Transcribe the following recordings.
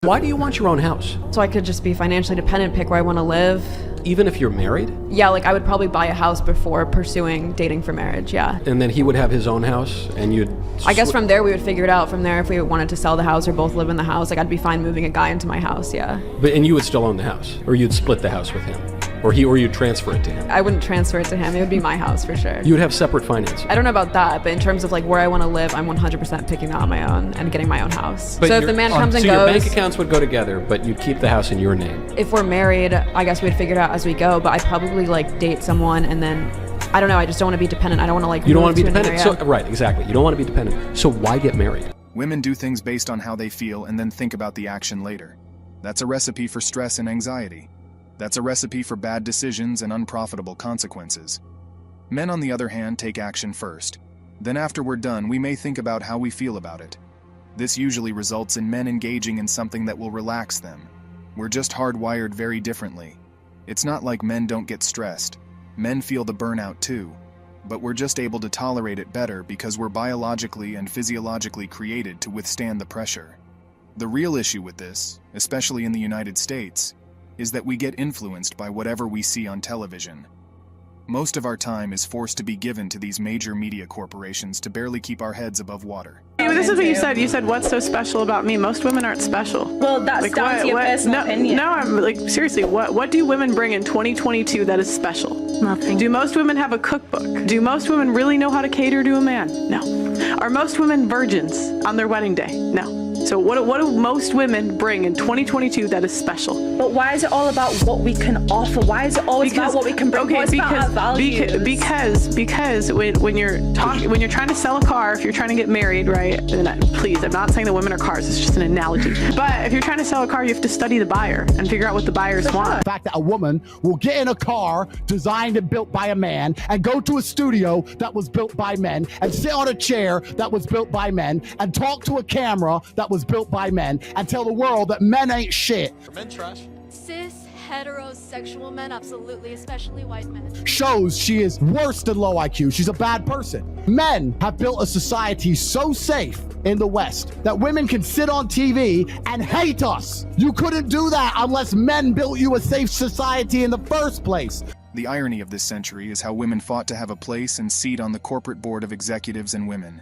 Why do you want your own house? So I could just be financially dependent, pick where I want to live. Even if you're married? Yeah, like I would probably buy a house before pursuing dating for marriage, yeah. And then he would have his own house and you'd... I guess from there we would figure it out. From there, if we wanted to sell the house or both live in the house, like I'd be fine moving a guy into my house, yeah. And you would still own the house? Or you'd split the house with him? Or you'd transfer it to him? I wouldn't transfer it to him. It would be my house for sure. You would have separate finances? I don't know about that, but in terms of like where I want to live, I'm 100% picking that on my own and getting my own house. But so if the man comes and goes... So your bank accounts would go together, but you'd keep the house in your name? If we're married, I guess we'd figure it out as we go, but I'd probably like date someone and then... I don't know, I just don't want to be dependent. I don't want to like... You don't want to be dependent? So, right, exactly. You don't want to be dependent. So why get married? Women do things based on how they feel and then think about the action later. That's a recipe for stress and anxiety. That's a recipe for bad decisions and unprofitable consequences. Men, on the other hand, take action first. Then after we're done, we may think about how we feel about it. This usually results in men engaging in something that will relax them. We're just hardwired very differently. It's not like men don't get stressed. Men feel the burnout too. But we're just able to tolerate it better because we're biologically and physiologically created to withstand the pressure. The real issue with this, especially in the United States, is that we get influenced by whatever we see on television. Most of our time is forced to be given to these major media corporations to barely keep our heads above water. This is what you said. You said, what's so special about me? Most women aren't special. Well, that's like, down to your personal opinion. No, I'm like, seriously, what do women bring in 2022 that is special? Nothing. Do most women have a cookbook? Do most women really know how to cater to a man? No. Are most women virgins on their wedding day? No. So what do most women bring in 2022 that is special? But why is it all about what we can offer? Why is it always about what we can bring? Okay, about our values? because when you're trying to sell a car, if you're trying to get married, right? And please, I'm not saying that women are cars. It's just an analogy. But if you're trying to sell a car, you have to study the buyer and figure out what the buyers want. The fact that a woman will get in a car designed and built by a man and go to a studio that was built by men and sit on a chair that was built by men and talk to a camera that was built by men and tell the world that men ain't shit. Are men trash? Cis, heterosexual men, absolutely, especially white men. Shows she is worse than low IQ. She's a bad person. Men have built a society so safe in the West that women can sit on TV and hate us. You couldn't do that unless men built you a safe society in the first place. The irony of this century is how women fought to have a place and seat on the corporate board of executives and women.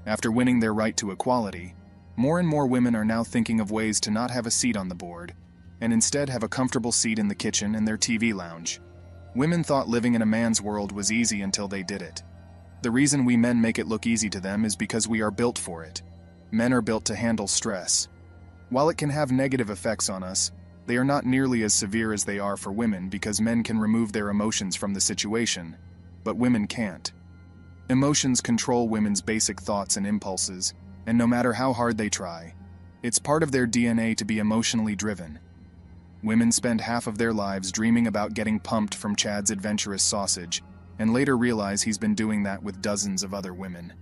After winning their right to equality, more and more women are now thinking of ways to not have a seat on the board, and instead have a comfortable seat in the kitchen and their TV lounge. Women thought living in a man's world was easy until they did it. The reason we men make it look easy to them is because we are built for it. Men are built to handle stress. While it can have negative effects on us, they are not nearly as severe as they are for women because men can remove their emotions from the situation, but women can't. Emotions control women's basic thoughts and impulses, and no matter how hard they try, it's part of their DNA to be emotionally driven. Women spend half of their lives dreaming about getting pumped from Chad's adventurous sausage, and later realize he's been doing that with dozens of other women.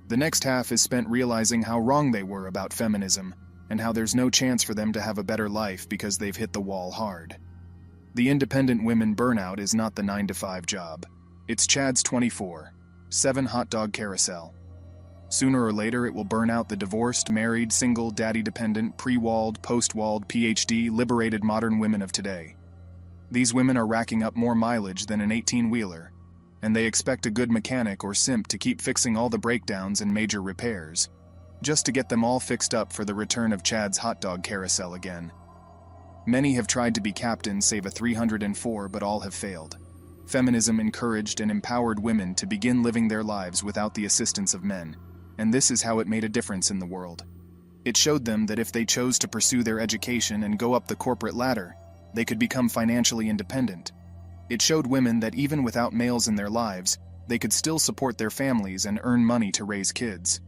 The next half is spent realizing how wrong they were about feminism, and how there's no chance for them to have a better life because they've hit the wall hard. The independent women burnout is not the 9-to-5 job. It's Chad's 24/7 hot dog carousel. Sooner or later, it will burn out the divorced, married, single, daddy-dependent, pre-walled, post-walled, PhD, liberated modern women of today. These women are racking up more mileage than an 18-wheeler, and they expect a good mechanic or simp to keep fixing all the breakdowns and major repairs, just to get them all fixed up for the return of Chad's hot dog carousel again. Many have tried to be captains save a 304, but all have failed. Feminism encouraged and empowered women to begin living their lives without the assistance of men, and this is how it made a difference in the world. It showed them that if they chose to pursue their education and go up the corporate ladder, they could become financially independent. It showed women that even without males in their lives, they could still support their families and earn money to raise kids.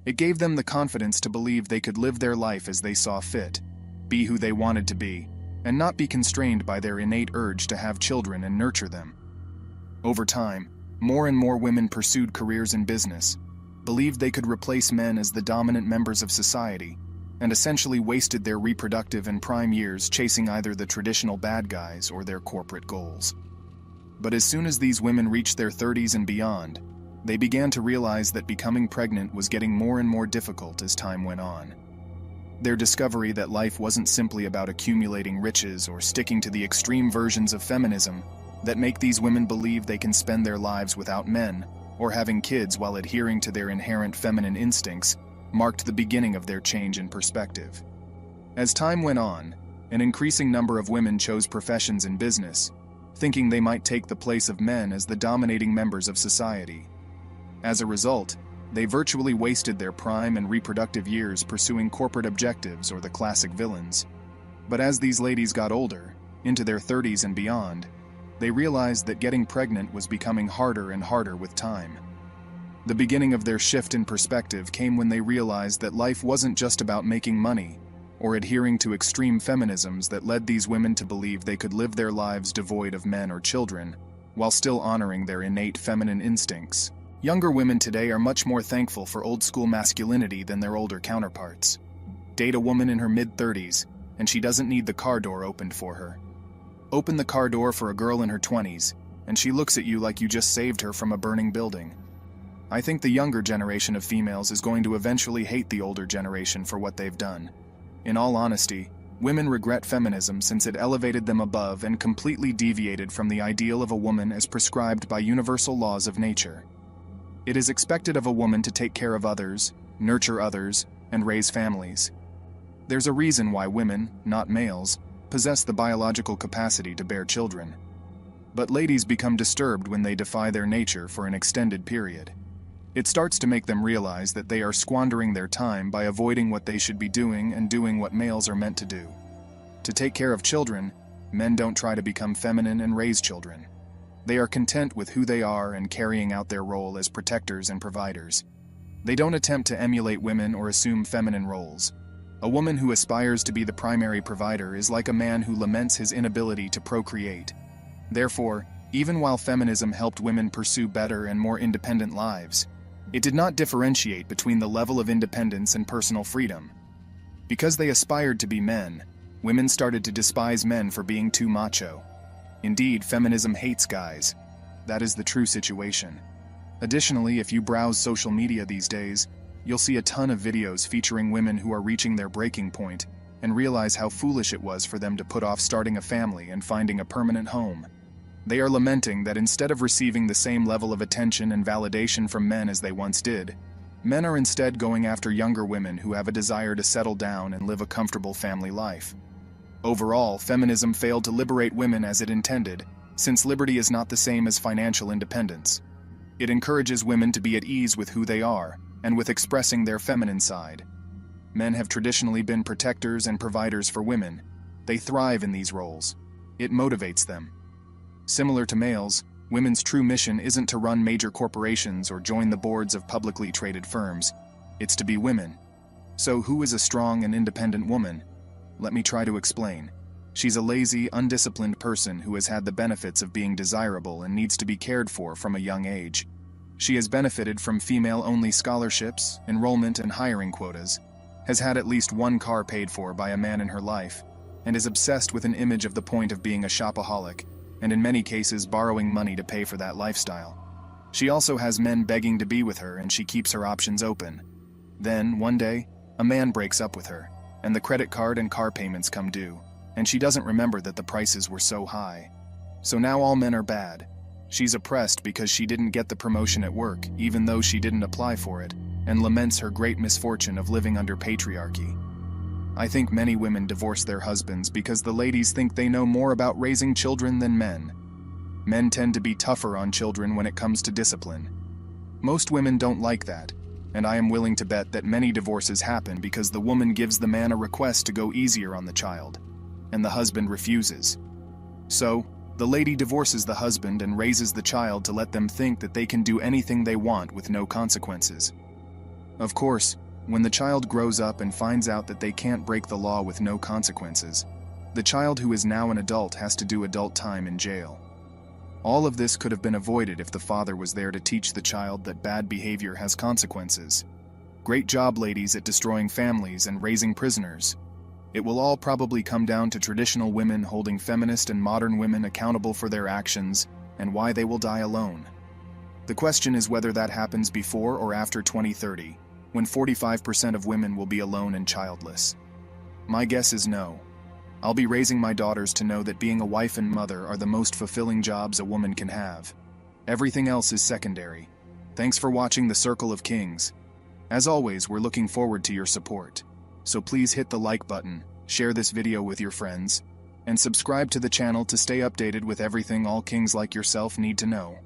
It gave them the confidence to believe they could live their life as they saw fit, be who they wanted to be, and not be constrained by their innate urge to have children and nurture them. Over time, more and more women pursued careers in business, believed they could replace men as the dominant members of society, and essentially wasted their reproductive and prime years chasing either the traditional bad guys or their corporate goals. But as soon as these women reached their 30s and beyond, they began to realize that becoming pregnant was getting more and more difficult as time went on. Their discovery that life wasn't simply about accumulating riches or sticking to the extreme versions of feminism that make these women believe they can spend their lives without men or having kids while adhering to their inherent feminine instincts marked the beginning of their change in perspective. As time went on, an increasing number of women chose professions in business, thinking they might take the place of men as the dominating members of society. As a result, they virtually wasted their prime and reproductive years pursuing corporate objectives or the classic villains. But as these ladies got older, into their 30s and beyond, they realized that getting pregnant was becoming harder and harder with time. The beginning of their shift in perspective came when they realized that life wasn't just about making money or adhering to extreme feminisms that led these women to believe they could live their lives devoid of men or children, while still honoring their innate feminine instincts. Younger women today are much more thankful for old-school masculinity than their older counterparts. Date a woman in her mid-30s, and she doesn't need the car door opened for her. Open the car door for a girl in her 20s, and she looks at you like you just saved her from a burning building. I think the younger generation of females is going to eventually hate the older generation for what they've done. In all honesty, women regret feminism since it elevated them above and completely deviated from the ideal of a woman as prescribed by universal laws of nature. It is expected of a woman to take care of others, nurture others, and raise families. There's a reason why women, not males, possess the biological capacity to bear children. But ladies become disturbed when they defy their nature for an extended period. It starts to make them realize that they are squandering their time by avoiding what they should be doing and doing what males are meant to do. To take care of children, men don't try to become feminine and raise children. They are content with who they are and carrying out their role as protectors and providers. They don't attempt to emulate women or assume feminine roles. A woman who aspires to be the primary provider is like a man who laments his inability to procreate. Therefore, even while feminism helped women pursue better and more independent lives, it did not differentiate between the level of independence and personal freedom. Because they aspired to be men, women started to despise men for being too macho. Indeed, feminism hates guys. That is the true situation. Additionally, if you browse social media these days, you'll see a ton of videos featuring women who are reaching their breaking point and realize how foolish it was for them to put off starting a family and finding a permanent home. They are lamenting that instead of receiving the same level of attention and validation from men as they once did, men are instead going after younger women who have a desire to settle down and live a comfortable family life. Overall, feminism failed to liberate women as it intended, since liberty is not the same as financial independence. It encourages women to be at ease with who they are, and with expressing their feminine side. Men have traditionally been protectors and providers for women. They thrive in these roles. It motivates them. Similar to males, women's true mission isn't to run major corporations or join the boards of publicly traded firms. It's to be women. So who is a strong and independent woman? Let me try to explain. She's a lazy, undisciplined person who has had the benefits of being desirable and needs to be cared for from a young age. She has benefited from female-only scholarships, enrollment, and hiring quotas, has had at least one car paid for by a man in her life, and is obsessed with an image of the point of being a shopaholic, and in many cases borrowing money to pay for that lifestyle. She also has men begging to be with her, and she keeps her options open. Then, one day, a man breaks up with her, and the credit card and car payments come due, and she doesn't remember that the prices were so high. So now all men are bad. She's oppressed because she didn't get the promotion at work, even though she didn't apply for it, and laments her great misfortune of living under patriarchy. I think many women divorce their husbands because the ladies think they know more about raising children than men. Men tend to be tougher on children when it comes to discipline. Most women don't like that, and I am willing to bet that many divorces happen because the woman gives the man a request to go easier on the child, and the husband refuses. So, the lady divorces the husband and raises the child to let them think that they can do anything they want with no consequences. Of course, when the child grows up and finds out that they can't break the law with no consequences, the child who is now an adult has to do adult time in jail. All of this could have been avoided if the father was there to teach the child that bad behavior has consequences. Great job, ladies, at destroying families and raising prisoners. It will all probably come down to traditional women holding feminist and modern women accountable for their actions and why they will die alone. The question is whether that happens before or after 2030, when 45% of women will be alone and childless. My guess is no. I'll be raising my daughters to know that being a wife and mother are the most fulfilling jobs a woman can have. Everything else is secondary. Thanks for watching The Circle of Kings. As always, we're looking forward to your support. So please hit the like button, share this video with your friends, and subscribe to the channel to stay updated with everything all kings like yourself need to know.